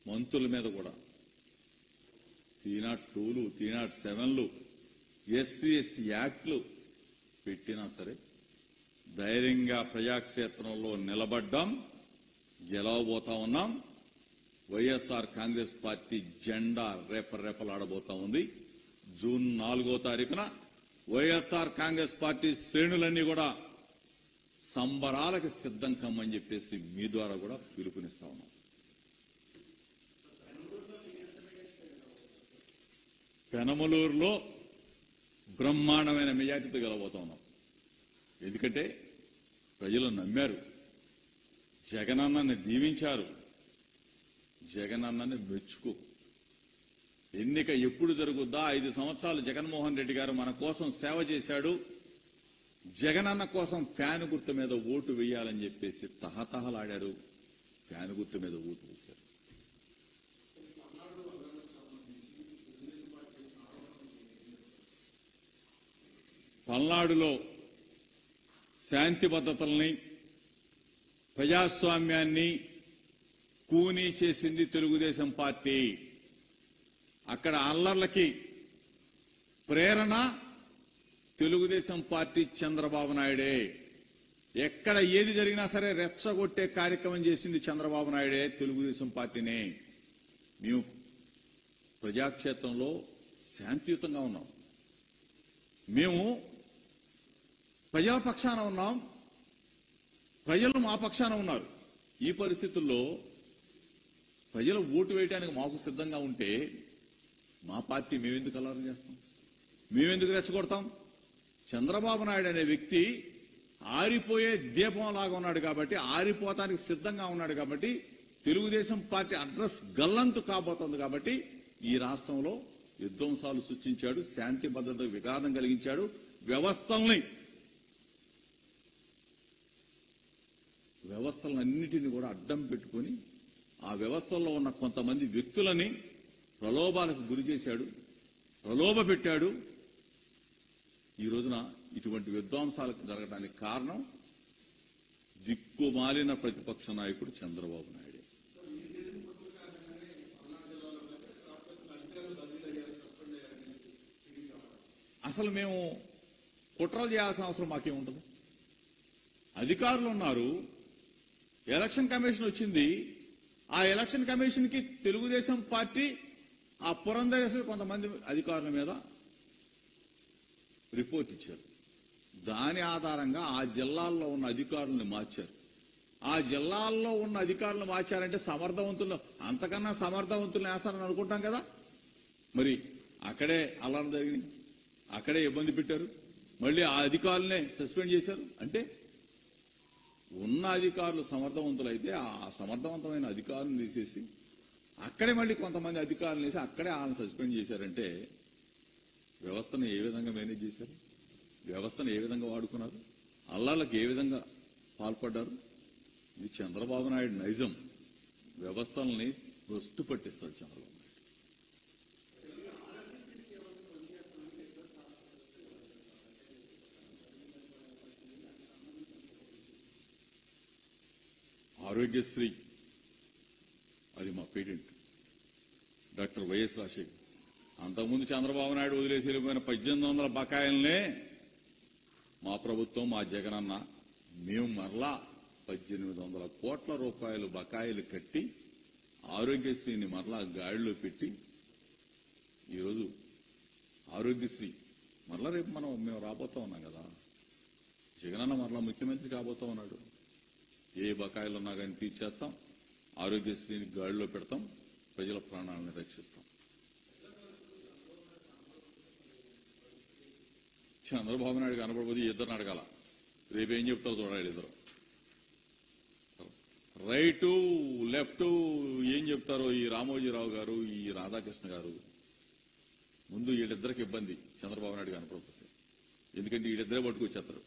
మంత్రుల మీద కూడా 302లు 307లు ఎస్సీ ఎస్టీ యాక్ట్లు పెట్టినా సరే ధైర్యంగా ప్రజాక్షేత్రంలో నిలబడ్డాం, గెలవబోతా ఉన్నాం. వైఎస్ఆర్ కాంగ్రెస్ పార్టీ జెండా రేపరేపలాడబోతా ఉంది. జూన్ 4వ తారీఖున వైఎస్ఆర్ కాంగ్రెస్ పార్టీ శ్రేణులన్నీ కూడా సంబరాలకు సిద్ధం కమ్మని చెప్పేసి మీ ద్వారా కూడా పిలుపునిస్తా ఉన్నాం. పెనమలూరులో బ్రహ్మాండమైన మెజార్టీతో గెలవబోతా ఉన్నాం. ఎందుకంటే ప్రజలు నమ్మారు, జగనన్నని దీవించారు, జగనన్నని మెచ్చుకో. ఎన్నిక ఎప్పుడు జరుగుద్దా? 5 సంవత్సరాలు జగన్మోహన్ రెడ్డి గారు మన కోసం సేవ చేశాడు, జగనన్న కోసం ఫ్యాన్ గుర్తు మీద ఓటు వేయాలని చెప్పేసి తహతహలాడారు. ఫ్యాన్ గుర్తు మీద ఓటు వేశారు. పల్నాడులో శాంతి భద్రతల్ని, ప్రజాస్వామ్యాన్ని కూనీ చేసింది తెలుగుదేశం పార్టీ. అక్కడ అల్లర్లకి ప్రేరణ తెలుగుదేశం పార్టీ, చంద్రబాబు నాయుడే. ఎక్కడ ఏది జరిగినా సరే రెచ్చగొట్టే కార్యక్రమం చేసింది చంద్రబాబు నాయుడే, తెలుగుదేశం పార్టీనే. మేము ప్రజాక్షేత్రంలో శాంతియుతంగా ఉన్నాం, మేము ప్రజల పక్షాన ఉన్నాం, ప్రజలు మా పక్షాన ఉన్నారు. ఈ పరిస్థితుల్లో ప్రజలు ఓటు వేయడానికి మాకు సిద్ధంగా ఉంటే మా పార్టీ మేమెందుకు అల్లరి చేస్తాం, మేమెందుకు రెచ్చగొడతాం? చంద్రబాబు నాయుడు అనే వ్యక్తి ఆరిపోయే దీపంలాగా ఉన్నాడు కాబట్టి, ఆరిపోతానికి సిద్ధంగా ఉన్నాడు కాబట్టి, తెలుగుదేశం పార్టీ అడ్రస్ గల్లంతు కాబోతోంది కాబట్టి ఈ రాష్ట్రంలో విధ్వంసాలు సృష్టించాడు, శాంతి భద్రత విఘాతం కలిగించాడు. వ్యవస్థలన్నిటిని కూడా అడ్డం పెట్టుకుని ఆ వ్యవస్థల్లో ఉన్న కొంతమంది వ్యక్తులని ప్రలోభాలకు గురి చేశాడు, ప్రలోభ పెట్టాడు. ఈ రోజున ఇటువంటి విధ్వంసాలకు జరగడానికి కారణం దిక్కుమాలిన ప్రతిపక్ష నాయకుడు చంద్రబాబు నాయుడు. అసలు మేము కుట్రలు చేయాల్సిన అవసరం మాకేముంటుంది? అధికారులు ఉన్నారు, ఎలక్షన్ కమిషన్ వచ్చింది. ఆ ఎలక్షన్ కమిషన్ కి తెలుగుదేశం పార్టీ ఆ పురంధరేశ్వరి కొంతమంది అధికారుల మీద రిపోర్ట్ ఇచ్చారు. దాని ఆధారంగా ఆ జిల్లాల్లో ఉన్న అధికారులను మార్చారు. ఆ జిల్లాల్లో ఉన్న అధికారులను మార్చారంటే సమర్థవంతులు, అంతకన్నా సమర్థవంతులను వేస్తారని అనుకుంటాం కదా. మరి అక్కడే అల్లర్లు జరిగినాయి, అక్కడే ఇబ్బంది పెట్టారు, మళ్ళీ ఆ అధికారులనే సస్పెండ్ చేశారు. అంటే ఉన్న అధికారులు సమర్థవంతులైతే ఆ సమర్థవంతమైన అధికారులను తీసేసి అక్కడే మళ్ళీ కొంతమంది అధికారులు వేసి అక్కడే వాళ్ళని సస్పెండ్ చేశారంటే వ్యవస్థను ఏ విధంగా మేనేజ్ చేశారు, వ్యవస్థను ఏ విధంగా వాడుకున్నారు, అల్లాలకు ఏ విధంగా పాల్పడ్డారు? ఇది చంద్రబాబు నాయుడు నైజం. వ్యవస్థల్ని భ్రష్టు పట్టిస్తాడు చంద్రబాబు నాయుడు. ఆరోగ్యశ్రీ అది మా పేటెంట్, డాక్టర్ వైఎస్ రాజశేఖర్. అంతకుముందు చంద్రబాబు నాయుడు వదిలేసి వెళ్ళిపోయిన 1800 బకాయిలనే మా ప్రభుత్వం, మా జగనన్న మేము మరలా 1800 కోట్ల రూపాయలు బకాయిలు కట్టి ఆరోగ్యశ్రీని మరలా గాడిలో పెట్టి ఈరోజు ఆరోగ్యశ్రీ మరలా రేపు మేము రాబోతా ఉన్నాం కదా. జగనన్న మరలా ముఖ్యమంత్రి కాబోతా ఉన్నాడు. ఏ బకాయిలు ఉన్నా కానీ తీర్చేస్తాం, ఆరోగ్యశ్రీని గాడిలో పెడతాం, ప్రజల ప్రాణాలను రక్షిస్తాం. చంద్రబాబు నాయుడు కనపడబోదు, ఇద్దరిని అడగాల. రేపు ఏం చెప్తారో చూడాలి. ఇద్దరు రైటు లెఫ్ట్ ఏం చెప్తారో ఈ రామోజీరావు గారు, ఈ రాధాకృష్ణ గారు. ముందు వీళ్ళిద్దరికి ఇబ్బంది చంద్రబాబు నాయుడు కనపడకపోతే, ఎందుకంటే వీళ్ళిద్దరే పట్టుకొచ్చేస్తారు.